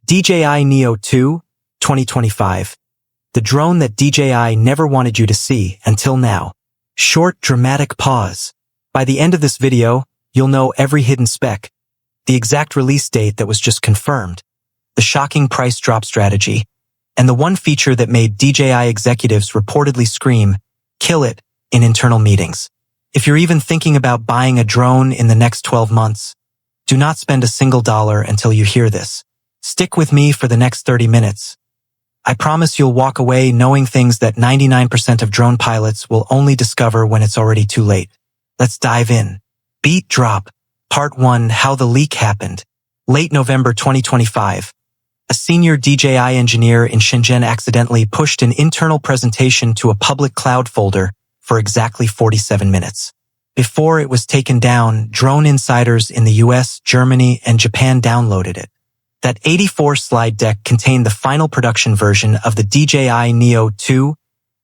DJI Neo 2, 2025. The drone that DJI never wanted you to see until now. Short, dramatic pause. By the end of this video, you'll know every hidden spec, the exact release date that was just confirmed, the shocking price drop strategy, and the one feature that made DJI executives reportedly scream, "Kill it," in internal meetings. If you're even thinking about buying a drone in the next 12 months, do not spend a single dollar until you hear this. Stick with me for the next 30 minutes. I promise you'll walk away knowing things that 99% of drone pilots will only discover when it's already too late. Let's dive in. Beat Drop. Part 1. How the leak happened. Late November 2025. A senior DJI engineer in Shenzhen accidentally pushed an internal presentation to a public cloud folder for exactly 47 minutes. Before it was taken down, drone insiders in the US, Germany, and Japan downloaded it. That 84-slide deck contained the final production version of the DJI Neo 2,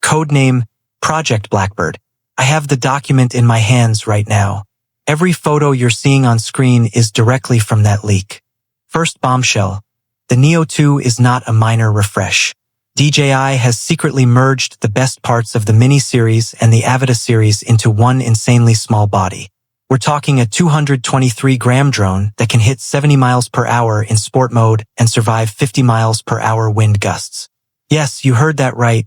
codename Project Blackbird. I have the document in my hands right now. Every photo you're seeing on screen is directly from that leak. First bombshell. The Neo 2 is not a minor refresh. DJI has secretly merged the best parts of the Mini series and the Avata series into one insanely small body. We're talking a 223-gram drone that can hit 70 miles per hour in sport mode and survive 50 miles per hour wind gusts. Yes, you heard that right.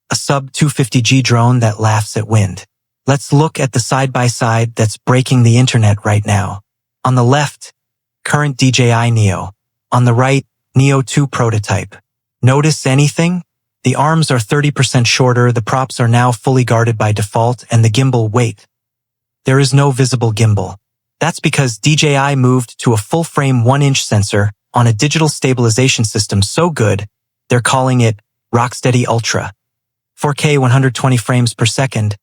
A sub-250G drone that laughs at wind. Let's look at the side-by-side that's breaking the internet right now. On the left, current DJI Neo. On the right, Neo 2 prototype. Notice anything? The arms are 30% shorter, the props are now fully guarded by default, and the gimbal, wait. There is no visible gimbal. That's because DJI moved to a full-frame 1-inch sensor on a digital stabilization system so good, they're calling it Rocksteady Ultra. 4K 120 frames per second,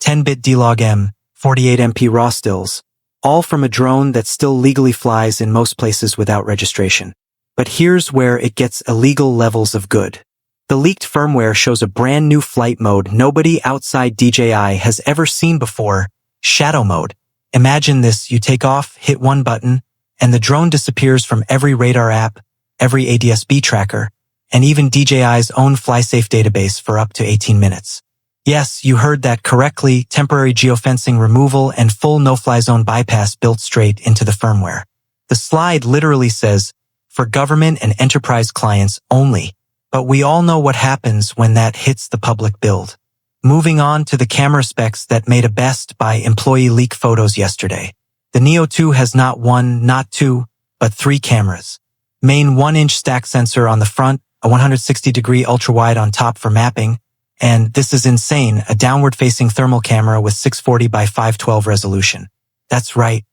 10-bit D-Log-M, 48MP RAW stills, all from a drone that still legally flies in most places without registration. But here's where it gets illegal levels of good. The leaked firmware shows a brand new flight mode nobody outside DJI has ever seen before, shadow mode. Imagine this, you take off, hit one button, and the drone disappears from every radar app, every ADS-B tracker, and even DJI's own FlySafe database for up to 18 minutes. Yes, you heard that correctly, temporary geofencing removal and full no-fly zone bypass built straight into the firmware. The slide literally says, for government and enterprise clients only, but we all know what happens when that hits the public build. Moving on to the camera specs that made a Best Buy employee leak photos yesterday. The Neo 2 has not one, not two, but three cameras. Main 1-inch stack sensor on the front, a 160-degree ultra-wide on top for mapping, and this is insane, a downward-facing thermal camera with 640 by 512 resolution. That's right,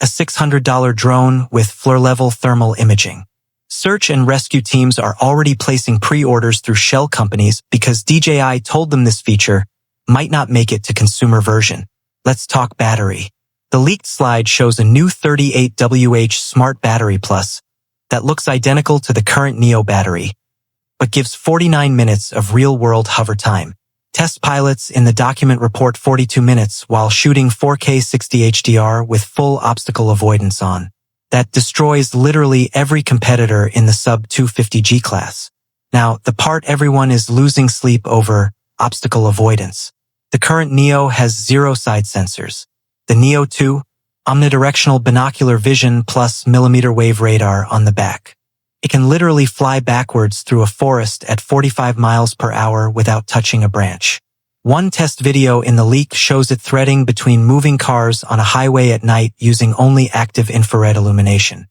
a $600 drone with floor-level thermal imaging. Search and rescue teams are already placing pre-orders through shell companies because DJI told them this feature might not make it to consumer version. Let's talk battery. The leaked slide shows a new 38WH Smart Battery Plus that looks identical to the current Neo battery, but gives 49 minutes of real-world hover time. Test pilots in the document report 42 minutes while shooting 4K 60 HDR with full obstacle avoidance on. That destroys literally every competitor in the sub-250G class. Now, the part everyone is losing sleep over, obstacle avoidance. The current Neo has 0 side sensors. The Neo 2, omnidirectional binocular vision plus millimeter wave radar on the back. It can literally fly backwards through a forest at 45 miles per hour without touching a branch. One test video in the leak shows it threading between moving cars on a highway at night using only active infrared illumination.